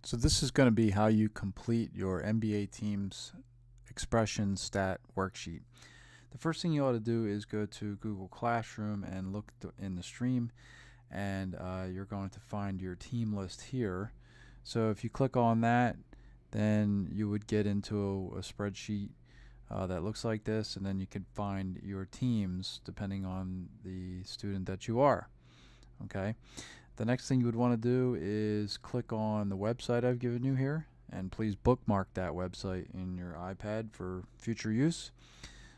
So this is going to be how you complete your NBA team's expression stat worksheet. The first thing you ought to do is go to Google Classroom and look in the stream, and you're going to find your team list here. So if you click on that, then you would get into a spreadsheet that looks like this, and then you can find your teams depending on the student that you are. Okay. The next thing you would want to do is click on the website I've given you here, and please bookmark that website in your iPad for future use.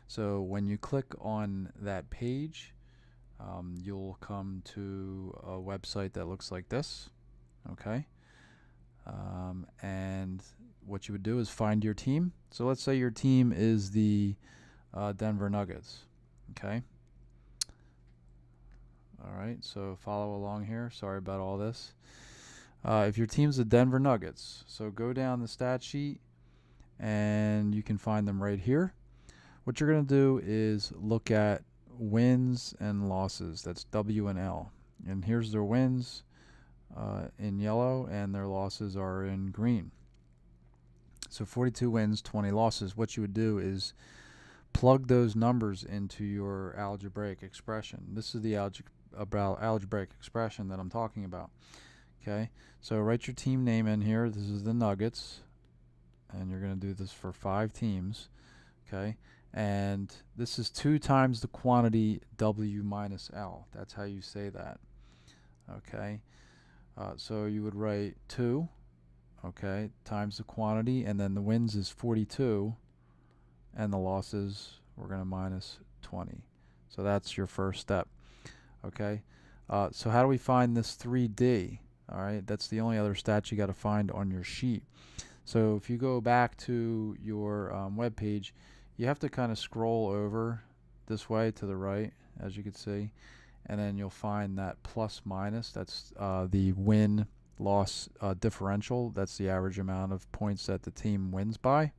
So when you click on that page, you'll come to a website that looks like this. Okay. And what you would do is find your team. So let's say your team is the Denver Nuggets. Okay. All right, so follow along here. Sorry about all this. If your team's the Denver Nuggets, so go down the stat sheet and you can find them right here. What you're going to do is look at wins and losses. That's W and L. And here's their wins in yellow, and their losses are in green. So 42 wins, 20 losses. What you would do is plug those numbers into your algebraic expression. This is the algebraic expression that I'm talking about. Okay, so write your team name in here. This is the Nuggets, and you're going to do this for 5 teams. Okay, and this is 2 times the quantity W minus L. That's how you say that. Okay, so you would write 2, okay, times the quantity, and then the wins is 42, and the losses we're going to minus 20. So that's your first step. Okay, so how do we find this 3D? All right, that's the only other stat you got to find on your sheet. So if you go back to your web page, you have to kind of scroll over this way to the right, as you can see, and then you'll find that plus minus. That's the win-loss differential. That's the average amount of points that the team wins by.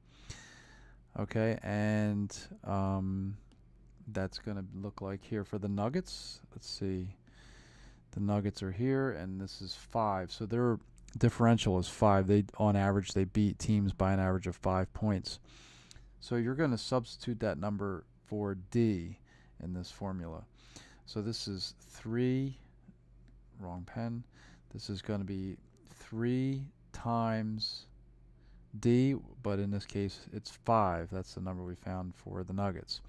Okay, and that's going to look like here for the Nuggets. Let's see. The Nuggets are here, and this is 5. So their differential is 5. On average, they beat teams by an average of 5 points. So you're going to substitute that number for D in this formula. So this is 3, wrong pen. This is going to be 3 times D, but in this case, it's 5. That's the number we found for the Nuggets.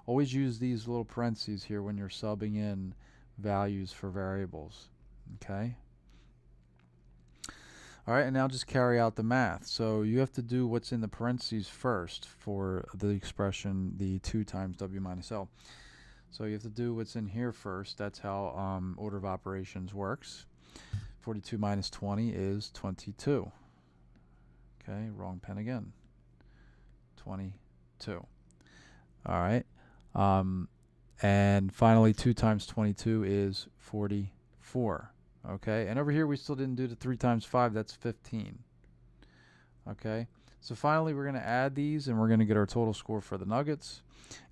Always use these little parentheses here when you're subbing in values for variables. Okay. All right, and now just carry out the math. So you have to do what's in the parentheses first for the expression, the 2 times W minus L. So you have to do what's in here first. That's how order of operations works. 42 minus 20 is 22. Okay, wrong pen again. 22. All right. And finally, 2 times 22 is 44. Okay, and over here we still didn't do the 3 times 5. That's 15. Okay, so finally we're going to add these, and we're going to get our total score for the Nuggets.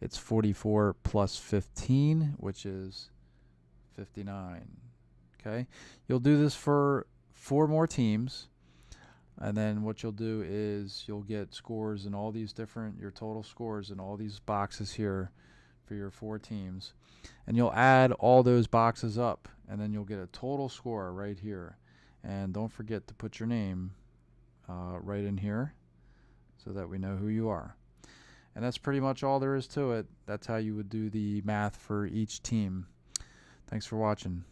It's 44 plus 15, which is 59. Okay, you'll do this for 4 more teams. And then what you'll do is you'll get scores in all these different, your total scores in all these boxes here for your 4 teams. And you'll add all those boxes up, and then you'll get a total score right here. And don't forget to put your name right in here so that we know who you are. And that's pretty much all there is to it. That's how you would do the math for each team. Thanks for watching.